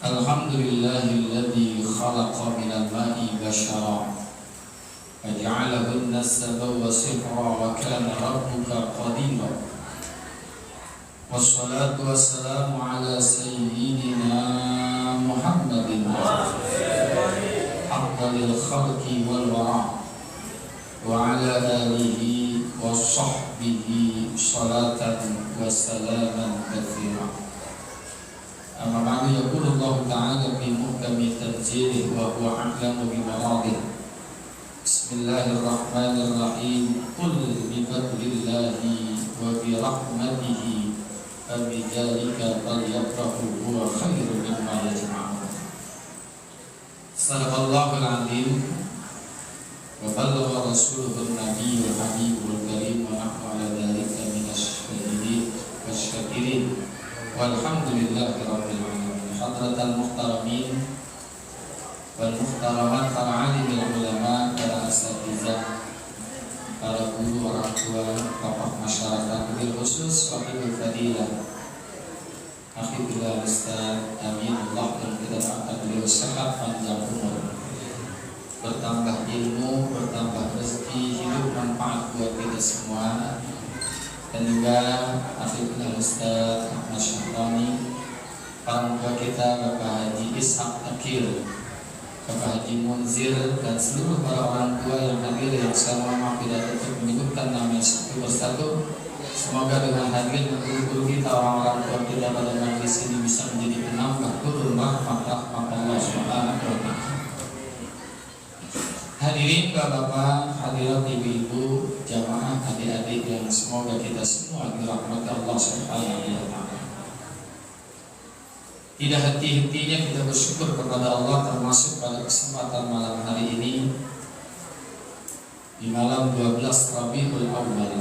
Alhamdulillahilladzi khalaqa minal ma'i basyara faja'alahu nasaban wa sihra wa kana rabbuka qadira. Wassalatu wassalamu ala sayyidina Muhammadin afdalil khalqi wal wara wa ala alihi wa sahbihi salatan wa salaman katsira. Amma ba'du, yaqulu Allah ta'ala fi muhkami tanzilih wa huwa a'lamu bi maradih. Bismillahirrahmanirrahim. Qul bi fadlillahi wa bi rahmatihi fa bidzalika falyafrahu huwa khairun mimma yajma'un. Sadaqallahul 'azim wa ballagha rasuluhun nabiyyul habibul karim wa nahnu 'ala dzalika minasy syahidin wasyakirin. Walhamdulillahi rabbil alamin. Hadratal muhtaramin wal muhtaramat, para alimil ulama, para asatizah, para guru, orang tua, tokoh masyarakat, bil khusus wahibul fadilah Akhidullah Ustaz Aminullah, yang kita doakan beliau sehat panjang umur, bertambah ilmu, bertambah rezeki, hidup manfaat buat kita semua. Dan juga Akhidullah Ustaz Ahmad Syahrani, orang tua kita Bapak Haji Ishaq Akil, Bapak Haji Munzir, dan seluruh para orang tua yang hadir, yang saya mohon maaf tidak untuk menyebutkan namanya satu persatu. Semoga dengan hadir guru-guru kita, orang-orang tua kita pada majelis ini bisa menjadi penambah turun rahmat Allah Subhanahu wa Ta'ala. Hadirin bapak-bapak, hadirat ibu-ibu, jamaah, adik-adik yang semoga kita semua dirahmati Allah Subhanahu wa Ta'ala. Tidak henti-hentinya kita bersyukur kepada Allah, termasuk pada kesempatan malam hari ini, di malam 12 Rabiul Awal,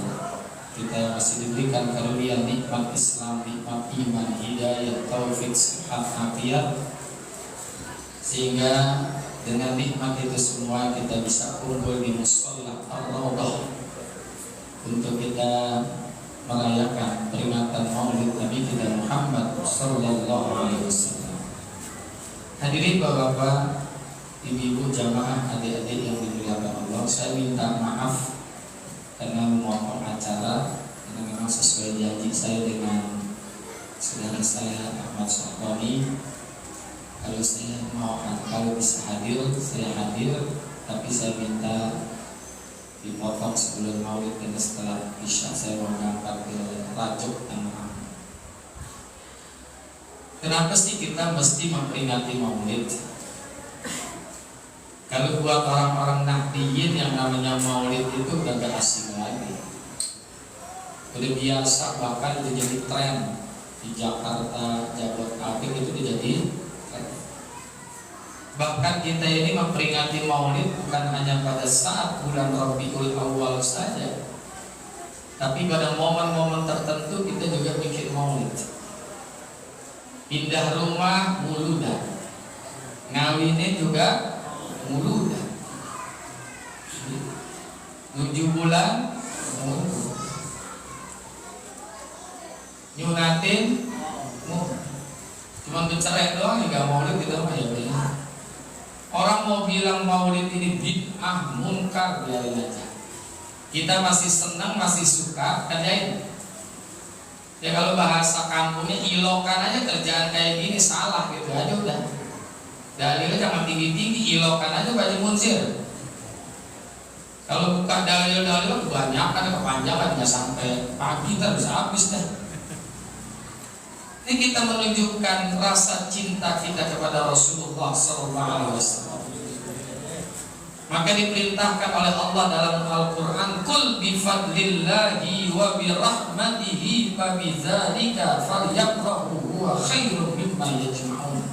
kita masih diberikan karunia nikmat Islam, nikmat iman, hidayah, taufik, sehat, afiat, sehingga dengan nikmat itu semua kita bisa kumpul di musholla Ar-Raudhah untuk kita merayakan peringatan Maulid Nabi kita Muhammad sallallahu alaihi wasallam. Hadirin bapak-bapak, ibu-ibu, jamaah, adik-adik yang dimuliakan Allah, saya minta maaf karena memotong acara, karena memang sesuai janji saya dengan saudara saya Ahmad Syahrani. Kalau saya mau, kalau bisa hadir, saya hadir, tapi saya minta dipotong sebelum maulid, dan setelah isya saya mau berangkat ke Rajuk Tangerang. Kenapa sih kita mesti memperingati maulid? Kalau buat orang-orang nahdiyin yang namanya maulid itu udah gak asing lagi, udah biasa, bahkan udah jadi tren di Jakarta, Jabodetabek itu udah jadi. Bahkan kita ini memperingati maulid bukan hanya pada saat bulan Rabiul Awal saja, tapi pada momen-momen tertentu kita juga bikin maulid. Pindah rumah muludan, ngawinin juga muludan, 7 bulan muludan, nyunatin muludan. Cuma bercerai doang ya, maulid kita mah ya. Orang mau bilang maulid ini bid'ah, munkar, biarin aja. Kita masih senang, masih suka, kerjain. Ya kalau bahasa kampungnya ilokan aja, kerjaan kayak gini salah gitu aja udah. Dalilnya jangan tinggi-tinggi, ilokan aja Pak Haji Munzir. Kalau buka dalil-dalil kebanyakan, kepanjangan, nggak sampai pagi terus habis dah. Ini kita menunjukkan rasa cinta kita kepada Rasulullah SAW. Maka diperintahkan oleh Allah dalam Al-Quran, Qul bifadlillahi wa birahmatihi fabidzalika falyafrahu huwa khairun mimma yajma'un.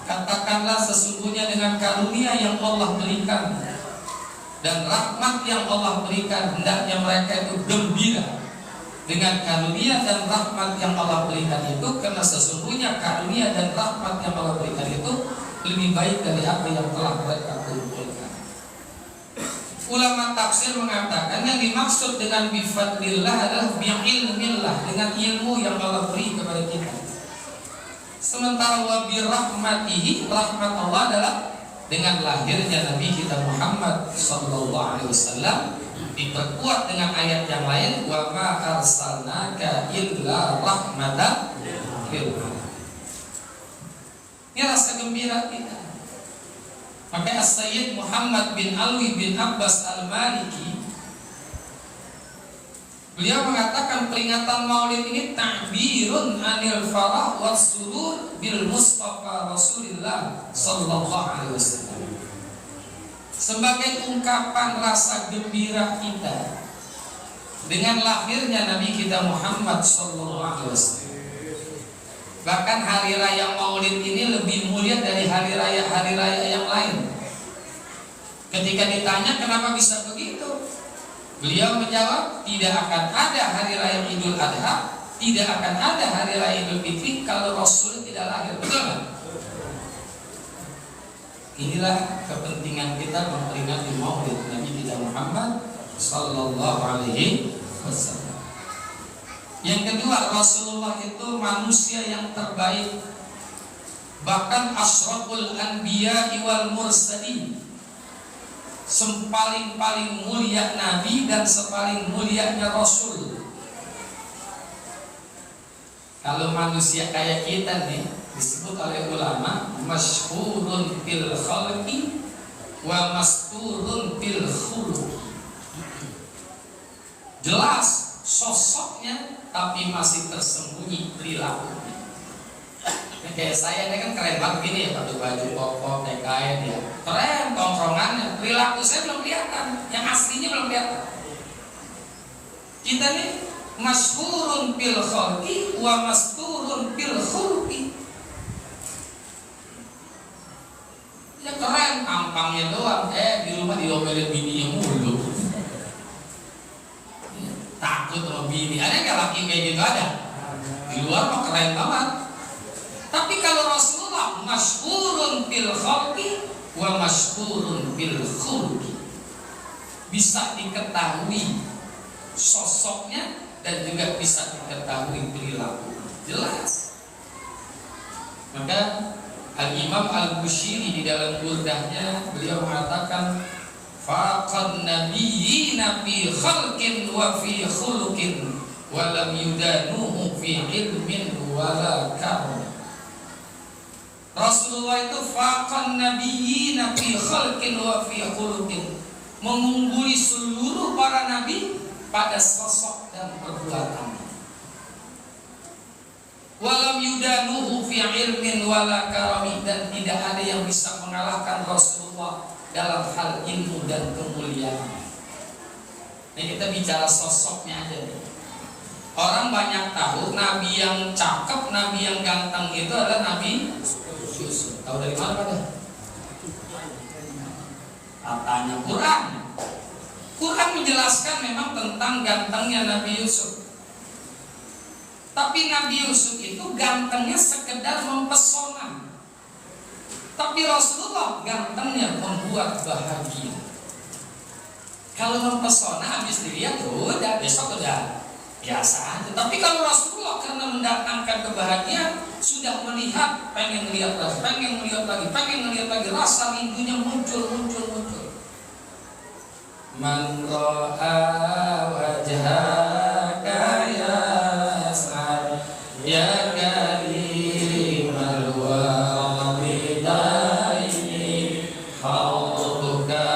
Katakanlah sesungguhnya dengan karunia yang Allah berikan dan rahmat yang Allah berikan, hendaknya mereka itu gembira dengan karunia dan rahmat yang Allah berikan itu, karena sesungguhnya karunia dan rahmat yang Allah berikan itu lebih baik dari apa yang telah mereka kumpulkan. Ulama tafsir mengatakan yang dimaksud dengan bifadlillah adalah bi'ilmillah, dengan ilmu yang Allah beri kepada kita. Sementara wa bi rahmatihi, rahmat Allah adalah dengan lahirnya Nabi kita Muhammad sallallahu alaihi wasallam, diperkuat dengan ayat yang lain, wa ma arsalnaka illa rahmatan lil alamin. Ini rasa gembira kita. Maka As-Sayyid Muhammad bin Alwi bin Abbas Al-Maliki, beliau mengatakan peringatan Maulid ini ta'birun anil farah was surur bil Mustafa Rasulillah sallallahu alaihi wasallam. Sebagai ungkapan rasa gembira kita dengan lahirnya Nabi kita Muhammad sallallahu alaihi wasallam. Bahkan hari raya Maulid ini lebih mulia dari hari raya yang lain. Ketika ditanya kenapa bisa begitu, beliau menjawab, tidak akan ada hari raya Idul Adha, tidak akan ada hari raya Idul Fitri kalau Rasul tidak lahir. Betul kan? Inilah kepentingan kita memperingati Maulid Nabi kita Muhammad sallallahu alaihi wasallam. Yang kedua, Rasulullah itu manusia yang terbaik, bahkan asyraful anbiya wal mursalin, sepaling-paling mulia Nabi dan sepaling mulianya Rasul. Kalau manusia kayak kita nih, disebut oleh ulama masyhurun fil khalqi wa masturun fil khuluqi. Jelas sosoknya tapi masih tersembunyi perilakunya. Kayak saya ini kan keren banget gini ya, pakai baju koko, kayak kain ya, keren tongkrongannya. Perilaku saya belum kelihatan, yang aslinya belum kelihatan. Kita nih masyhurun fil khalqi wa masturun fil khuluqi. Ya keren, tampangnya doang, di rumah diomelin bininya mulu. Takut sama bini. Ada nggak laki kayak gitu? Ada. Di luar mah keren banget. Tapi kalau Rasulullah masyhurun fil khalqi wa masyhurun fil khuluqi, bisa diketahui sosoknya dan juga bisa diketahui perilaku. Jelas. Maka Al-Imam Al-Bushiri di dalam burdahnya beliau mengatakan, faqad nabiyyina fi khalqin wa fi khuluqin wa lam yudanuhu fi ilmin wala karam. Rasulullah itu faqad nabiyyina fi khalqin wa fi khuluqin, mengungguli seluruh para nabi pada sosok dan perbuatan. Walam yudanuhu fi ilmin wala karami, dan tidak ada yang bisa mengalahkan Rasulullah dalam hal ilmu dan kemuliaan. Nah, kita bicara sosoknya aja nih. Orang banyak tahu Nabi yang cakep, Nabi yang ganteng itu adalah Nabi Yusuf. Tahu dari mana pada? Katanya Quran. Quran menjelaskan memang tentang gantengnya Nabi Yusuf. Tapi Nabi Yusuf itu gantengnya sekedar mempesona. Tapi Rasulullah gantengnya membuat bahagia. Kalau mempesona habis dilihat udah besok udah biasa aja. Tapi kalau Rasulullah karena mendatangkan kebahagiaan, sudah melihat, pengen melihat lagi, pengen melihat lagi, pengen melihat lagi, rasa rindunya muncul. Man ra'a wajhaka ya as'ad ya karimal walidaini hauduka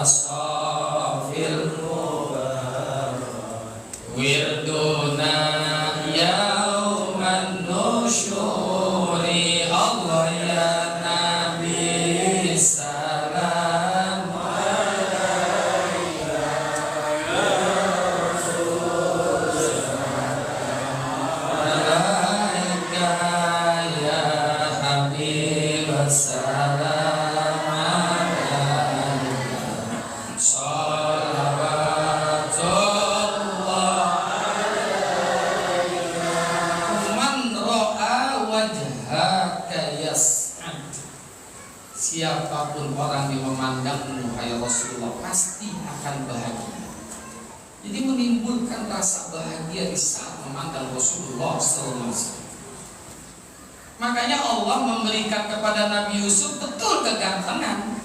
safil mubarak wirduna yauman nusyuri Allah ya Nabi salam alaika ya Rasul alaika ya Habib salam alaika salawatullah alaika man ra'a wajhaka yas'ad. Siapapun orang yang memandangmu hai Rasulullah pasti akan bahagia. Jadi menimbulkan rasa bahagia di saat memandang Rasulullah sallallahu alaihi wasallam. Makanya Allah memberikan kepada Nabi Yusuf betul kegantengan.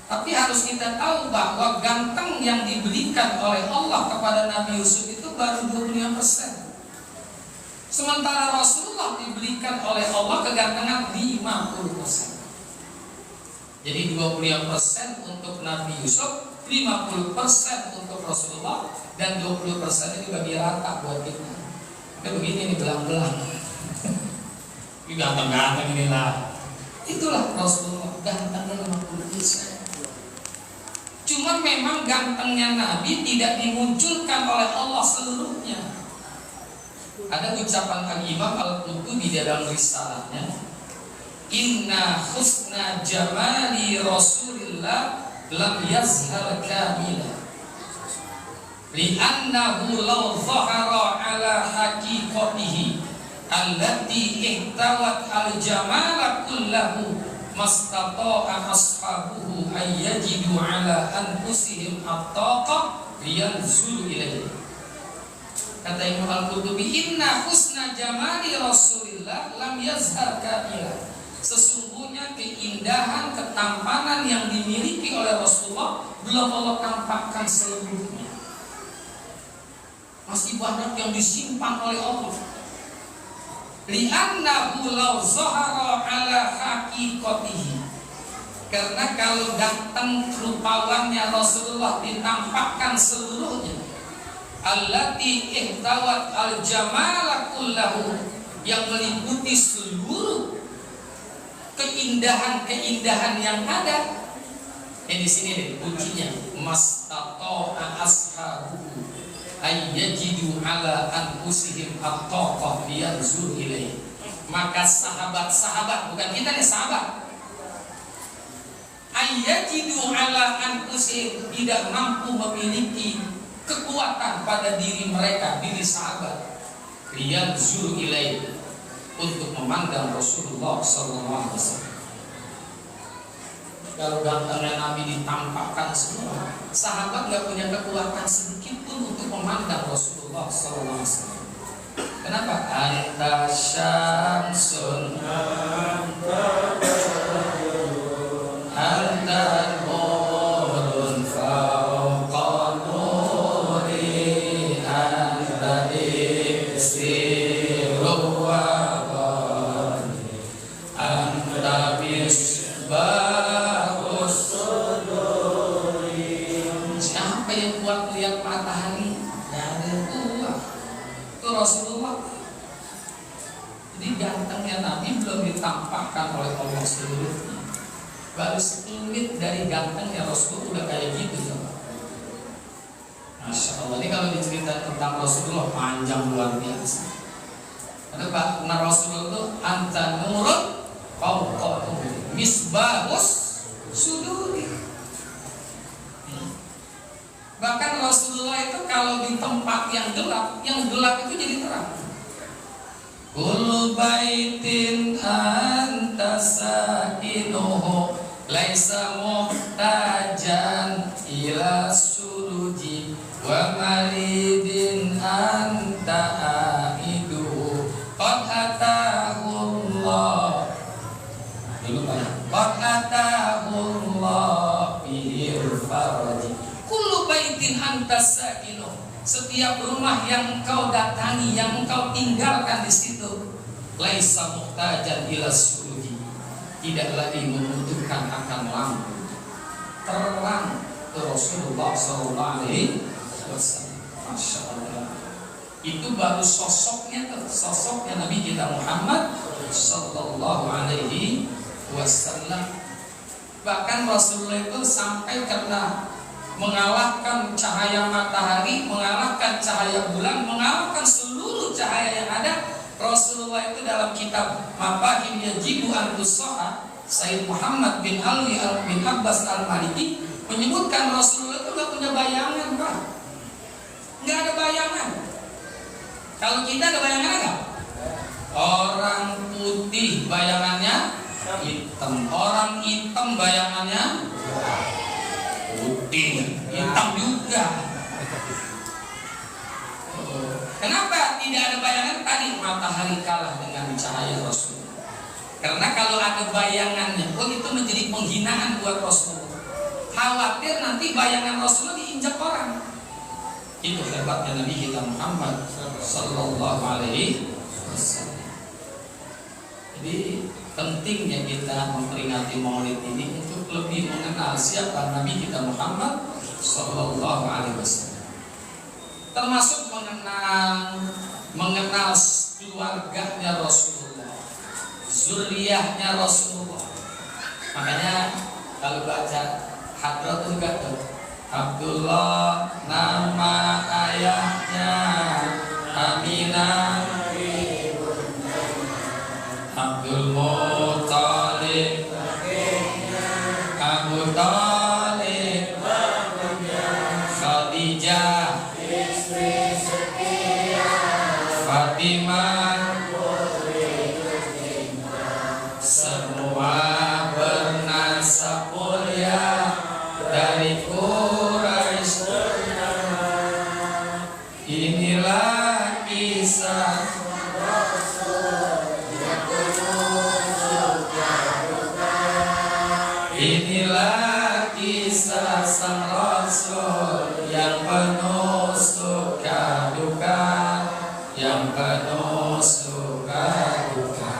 Tapi harus kita tahu bahwa ganteng yang diberikan oleh Allah kepada Nabi Yusuf itu baru 25%. Sementara Rasulullah diberikan oleh Allah kegantengan 50%. Jadi 25% untuk Nabi Yusuf, 50% untuk Rasulullah, dan 20% itu bagi rata buat kita. Kayak begini nih, belang-belang. Ini ganteng-ganteng inilah. Itulah Rasulullah, gantengnya 50%. Cuma memang gantengnya Nabi tidak dimunculkan oleh Allah seluruhnya. Ada ucapan Al-Imam Al-Qurtubi di dalam risalahnya, inna husna jamali Rasulillah lam yazhar kamila li'annahu law zahara ala haqiqatihi allati ihtawat al-jamala kullahu mastata'a ashabuhu ayyajidu ala anfusihim at-taqa liyanzulu ilaihi. Kata Imam Al-Qurtubi, inna husna jamali Rasulillah lam yazhar kamila. Sesungguhnya keindahan, ketampanan yang dimiliki oleh Rasulullah belum Allah tampakkan seluruhnya. Masih banyak yang disimpan oleh Allah. Li'annahu law zahara ala haqiqatihi. Karena kalau ganteng rupawannya Rasulullah ditampakkan seluruhnya, allati ihtawat al-jamala kullahu, yang meliputi seluruh keindahan-keindahan yang ada. Di sini deh kuncinya, mastata'a ashabuhu ayyajidu ala anfusihim at-taqah liyanzur ilaihi. Maka sahabat-sahabat, bukan kita nih sahabat, ayyajidu ala anfusihim, tidak mampu memiliki kekuatan pada diri mereka, diri sahabat, liyanzur ilaihi, untuk memandang Rasulullah SAW. Kalau gantengnya Nabi ditampakkan semua, sahabat gak punya kekuatan sedikit pun untuk memandang Rasulullah SAW. Kenapa? Anta syamsun, anta nurun fauqa nuri, anta istiru wa qani, anta misbah. Siapa yang kuat melihat matahari? Gak ada yang kuat. Itu Rasulullah. Jadi gantengnya Nabi belum ditampakkan oleh Allah seluruhnya. Baru sekelumit dari gantengnya Rasulullah udah kayak gitu coba. Masya Allah. Ini kalau diceritakan tentang Rasulullah panjang luar biasa. Ada Pak, Rasulullah itu anta nurun fauqa nuri, misbahus suduri. Bahkan Rasulullah itu kalau di tempat yang gelap itu jadi terang. Kullu baitin anta sakinuhu laisa muhtajan ila suruji wa maridin anta aiduhu qad atahullah. Qad atahullah bihil faraji. Kullu baitin anta sakinuhu, setiap rumah yang engkau datangi, yang engkau tinggalkan di situ, laisa muhtajan ila suruji, tidak lagi membutuhkan akan lampu terang ke Rasulullah SAW. Masya Allah. Itu baru sosoknya Nabi kita Muhammad Sallallahu Alaihi Wasallam. Bahkan Rasulullah itu sampai karena mengalahkan cahaya matahari, mengalahkan cahaya bulan, mengalahkan seluruh cahaya yang ada. Rasulullah itu dalam kitab Mafahim Yajibu An-Nusaha, Sayyid Muhammad bin Alwi bin Abbas Al-Maliki menyebutkan Rasulullah itu gak punya bayangan, Pak. Gak ada bayangan. Kalau kita ada bayangan gak? Orang putih bayangannya hitam, orang hitam bayangannya putih, hitam juga. Kenapa tidak tidak ada bayangan, tadi matahari kalah dengan cahaya Rasul. Karena kalau ada bayangannya pun itu menjadi penghinaan buat Rasulullah. Khawatir nanti bayangan Rasulullah diinjak orang. Itu hebatnya Nabi kita Muhammad sallallahu alaihi wasallam. Jadi pentingnya kita memperingati Maulid ini untuk lebih mengenal siapa Nabi kita Muhammad sallallahu alaihi wasallam. Termasuk mengenal keluarganya Rasulullah, zuriyahnya Rasulullah. Makanya kalau baca hadrat itu juga tuh, Abdullah nama ayahnya, Aminah Abdul Muttalib, Abu Talib, Khadijah, Fatimah, semua bernasab mulia dari Quraisy. Inilah kisah Inilah kisah sang Rasul yang penuh suka duka, yang penuh suka duka.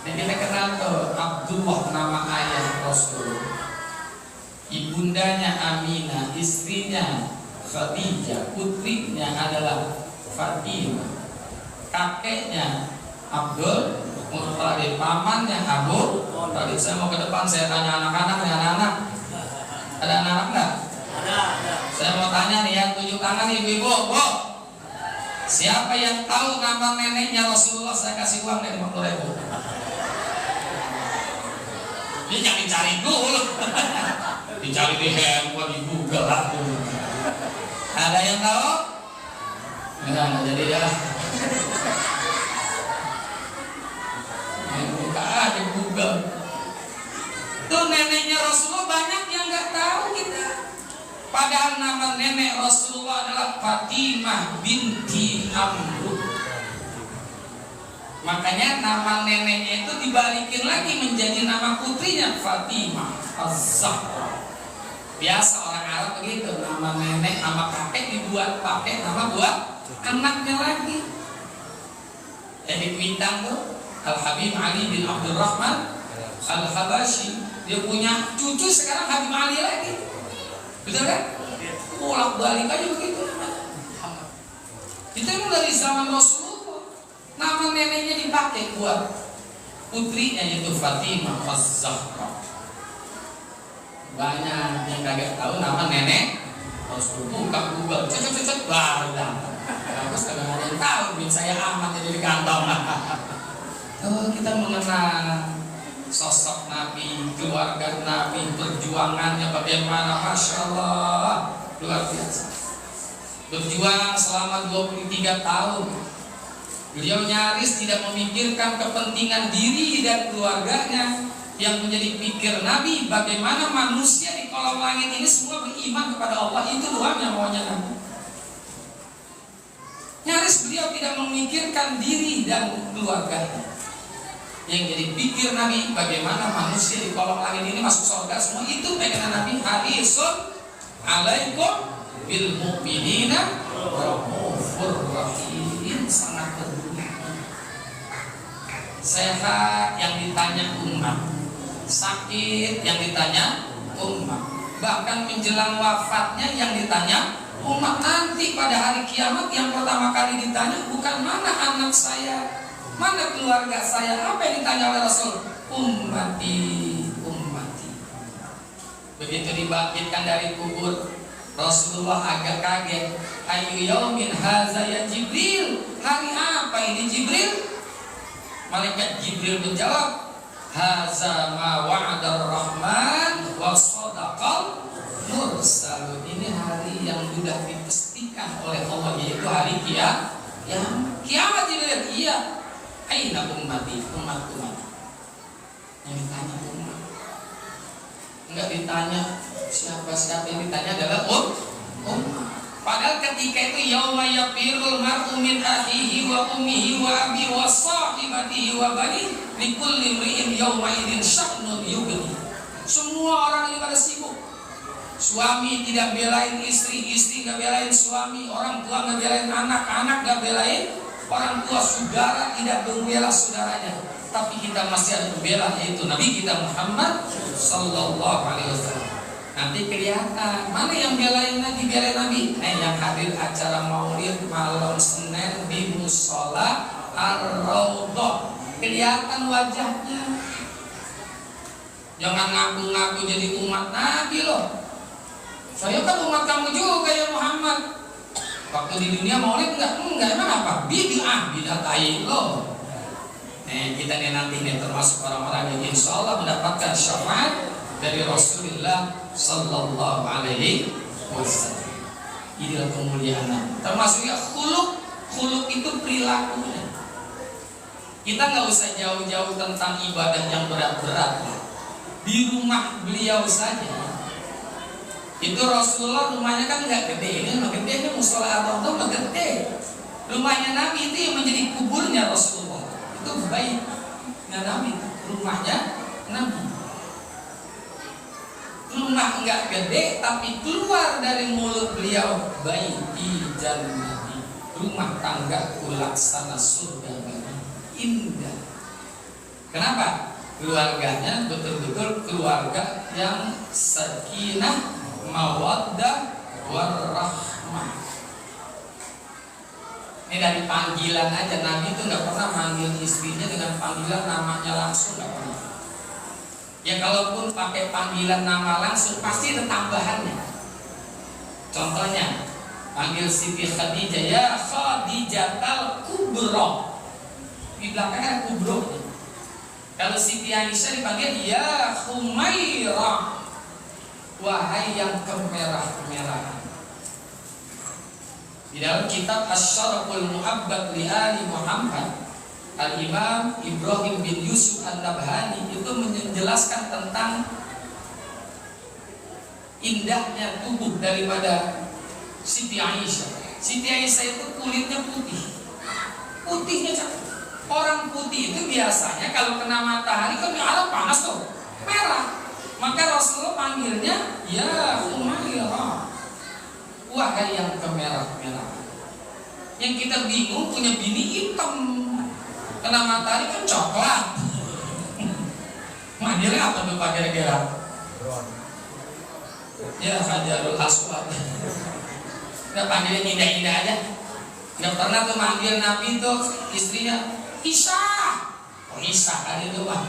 Ini kita kenal tuh Abdullah nama ayah Rasul, ibundanya Aminah, istrinya Khadijah, putrinya adalah Fatimah, kakeknya Abdul Muttalib, pamannya Abu Talib. Saya mau ke depan, saya tanya anak-anak, ada anak-anak nggak? Ada. Saya mau tanya nih yang tunjuk tangan ibu-ibu, Bu. Siapa yang tahu nama neneknya Rasulullah? Saya kasih uang deh 50.000. Ini jangan dicari dulu, dicari di handphone, di Google lah. Ada yang tahu? Enggak jadi ya. Buka aja Google. Tuh neneknya Rasulullah banyak yang nggak tahu kita. Padahal nama nenek Rasulullah adalah Fatimah binti Amr. Makanya nama neneknya itu dibalikin lagi menjadi nama putrinya Fatimah Az-Zahra. Biasa orang Arab begitu, nama nenek, nama kakek dibuat pakai nama buat anaknya lagi. Jadi Kuitang tuh Al-Habib Ali bin Abdul Rahman Al-Habashi, dia punya cucu sekarang Habib Ali lagi. Betul kan? Bolak balik aja begitu namanya. Itu emang dari zaman Rasulullah. Nama neneknya dipakai buat putrinya yaitu Fatimah Az-Zahra. Banyak yang kagak tahu nama nenek Rasulullah. Buka Google, cocok baru dapat. Terus kagak ada yang tahu, duit saya aman jadi di kantong. Kita mengenal sosok Nabi, keluarga Nabi, perjuangannya bagaimana, Masya Allah, luar biasa. Berjuang selama 23 tahun. Beliau nyaris tidak memikirkan kepentingan diri dan keluarganya. Yang menjadi pikir Nabi, bagaimana manusia di kolong langit ini semua beriman kepada Allah. Itu doang yang maunya Nabi. Nyaris beliau tidak memikirkan diri dan keluarganya. Yang jadi pikir Nabi, bagaimana manusia di kolong langit ini masuk surga semua. Itu pengen Nabi. Harisun alaikum bil mu'minina raufur rahim. Sangat peduli. Sehat yang ditanya umat, sakit yang ditanya umat, bahkan menjelang wafatnya yang ditanya umat. Nanti pada hari kiamat yang pertama kali ditanya bukan mana anak saya, mana keluarga saya. Apa yang ditanya oleh Rasul? Ummati, ummati. Begitu dibangkitkan dari kubur, Rasulullah agak kaget. Ayu yaumin haza ya Jibril. Hari apa ini Jibril? Malaikat Jibril menjawab, haza ma wa'adar rahman wa sadaqal mursalun. Ini hari yang sudah dipastikan oleh Allah, yaitu hari kiamat. Kiamat Jibril. Iya. Aina ummati, umat-umat. Yang ditanya umat. Enggak ditanya siapa-siapa, yang ditanya adalah umat. Padahal ketika itu yauma yafirul mar'u min akhihi wa ummihi wa abihi wa sahibatihi wa bani likulli imri'in yauma idzin sya'nun yughni. Semua orang ini pada sibuk. Suami tidak belain istri, istri nggak belain suami, orang tua nggak belain anak, anak nggak belain orang tua, saudara tidak membela saudaranya. Tapi kita masih ada membela, yaitu Nabi kita Muhammad Sallallahu Alaihi Wasallam. Nanti kelihatan mana yang belain Nabi, belain Nabi. Yang hadir acara Maulid malam Senin di Musola Ar-Raudhah, kelihatan wajahnya. Jangan ngaku-ngaku jadi umat Nabi loh. Saya kan umat kamu juga ya Muhammad. Waktu di dunia Maulid enggak emang apa? Bid'ah tai loh. Kita nih nanti nih termasuk orang-orang yang insya Allah mendapatkan syafaat dari Rasulullah Sallallahu Alaihi Wasallam. Inilah kemuliaan. Termasuk ya khuluk itu perilakunya. Kita nggak usah jauh-jauh tentang ibadah yang berat-berat. Di rumah beliau saja. Itu Rasulullah rumahnya kan nggak gede, ini mah gede, ini musola Ar-Raudhah mah gede. Rumahnya Nabi itu yang menjadi kuburnya Rasulullah. Itu baiknya Nabi, rumahnya Nabi. Rumah nggak gede tapi keluar dari mulut beliau baiti jannati, rumah tangga laksana surga bagi indah. Kenapa? Keluarganya betul-betul keluarga yang sakinah, mawaddah, warahmah. Ini dari panggilan aja, Nabi itu nggak pernah manggil istrinya dengan panggilan namanya langsung, nggak pernah. Ya kalaupun pakai panggilan nama langsung pasti ada tambahannya. Contohnya panggil Siti Khadijah, ya Khadijatal Kubro, di belakangnya Kubro. Kalau Siti Aisyah dipanggil ya Humairah, wahai yang kemerah-kemerahan. Di dalam kitab Asy-Syarhul Mu'abbad li Ali Muhammad, Al-Imam Ibrahim bin Yusuf An-Nabhani itu menjelaskan tentang indahnya tubuh daripada Siti Aisyah. Siti Aisyah itu kulitnya putih, putihnya cantik. Orang putih itu biasanya kalau kena matahari kan Arab panas tuh, merah. Maka Rasulullah panggilnya ya Humairah, wahai yang kemerah-merahan. Yang kita bingung punya bini hitam, kena matahari kan coklat. Manggilnya apa tuh Pak kira-kira? Ya Hajarul Aswad. Nggak panggilnya indah-indah aja. Nggak pernah tuh manggil Nabi tuh istrinya Isa. Oh Isa kan itu Pak.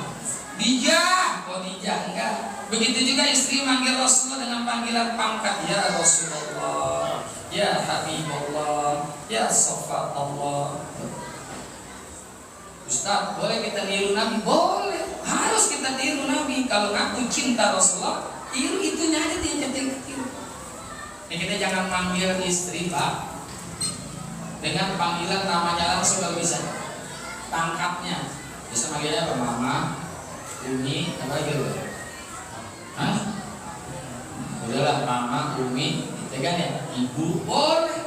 Dijah, oh Dijah enggak. Begitu juga istri manggil Rasulullah dengan panggilan pangkat, ya Rasulullah, ya Habibullah, ya Safatullah. Ustaz, boleh kita niru Nabi? Boleh, harus kita niru Nabi. Kalau ngaku cinta Rasulullah, tiru itunya aja yang kecil-kecil. Ya, kita jangan manggil istri Pak dengan panggilan namanya langsung kalau bisa. Pangkatnya bisa manggilnya apa? Mama, Umi, apa lagi loh? Hah? Udahlah Mama, Umi, gitu kan ya? Ibu, boleh.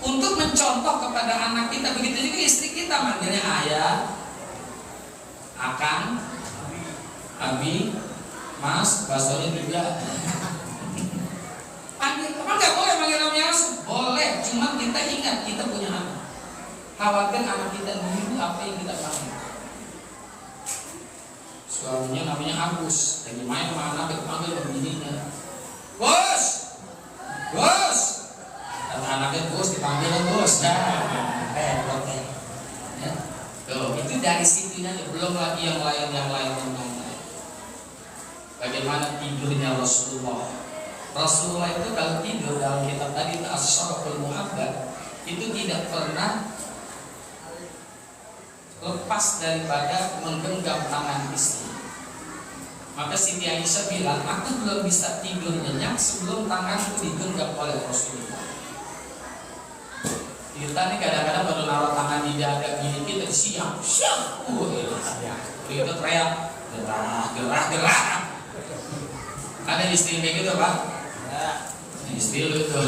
Untuk mencontoh kepada anak kita. Begitu juga istri kita manggilnya ayah, akang, abi, mas, baksonya juga. Panggil, apa nggak boleh manggil namanya langsung? Boleh, cuma kita ingat kita punya anak. Khawatir anak kita niru apa yang kita panggil. Suaminya namanya Agus, lagi main mana panggil begininya, Bos, Bos. Kata anaknya Bos, dipanggil Bos. Ya. Tuh, itu dari situnya, belum lagi yang lain. Bagaimana tidurnya Rasulullah? Rasulullah itu kalau tidur dalam kitab tadi Asy-Syarhul Mu'abbad itu tidak pernah lepas daripada menggenggam tangan istri. Maka Siti Aisyah bilang, aku belum bisa tidur nyenyak sebelum tanganku digenggam oleh Rasulullah. Kita nih kadang-kadang baru naruh tangan di dada gini kita siap. Itu teriak, gerah. Ada istri kayak gitu Pak? Istri lu tuh.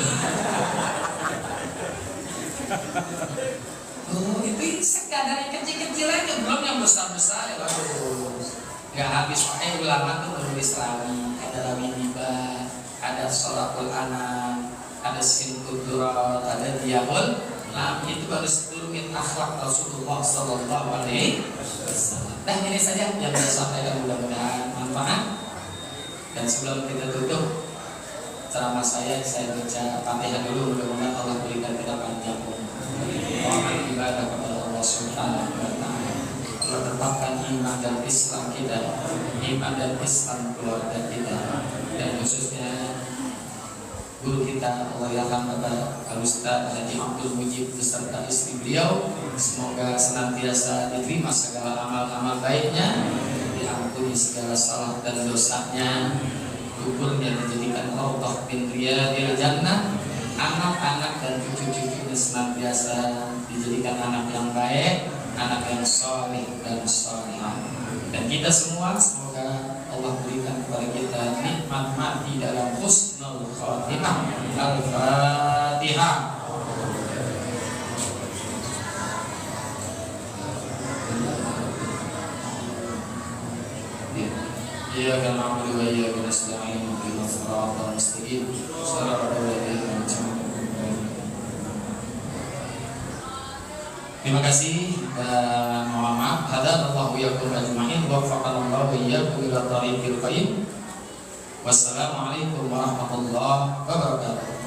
Oh, itu sekadar yang kecil-kecil aja, belum yang besar-besar ya. Waduh, nggak habis. Makanya ulama tuh menulis rawi, ada rawi riba, ada sholakul anan, ada sintul durat, ada diamul. Nah, itu harus turunin akhlak Rasulullah Sallallahu Alaihi Wasallam. Nah, ini saja yang saya sampaikan, mudah-mudahan manfaat. Dan sebelum kita tutup ceramah saya baca Fatihah dulu, mudah-mudahan Allah berikan kita panjang umur. Mohon ibadah kepada Allah Subhanahu wa Ta'ala. Allah tetapkan iman dan Islam kita, iman dan Islam keluarga kita, dan khususnya guru kita Allah yarham Bapak Al-Ustaz Haji Abdul Mujib beserta istri beliau. Semoga senantiasa diterima segala amal-amal baiknya, diampuni segala salah dan dosanya, kuburnya dijadikan raudhah min riyadil jannah, anak-anak dan cucu-cucunya senantiasa dijadikan anak yang baik, anak yang saleh dan salihah. Dan kita semua semoga Allah berikan kepada kita nikmat mati dalam husnul khatimah. Al-Fatihah. Iyyaka na'budu wa iyyaka nasta'in ihdinas siratal mustaqim siratal ladzina an'amta 'alaihim. Terima kasih dan mohon maaf. Hadanallahu iyyakum ajma'in wa waffaqanallahu iyyakum ila thariqil qayyim. Wassalamualaikum warahmatullahi wabarakatuh.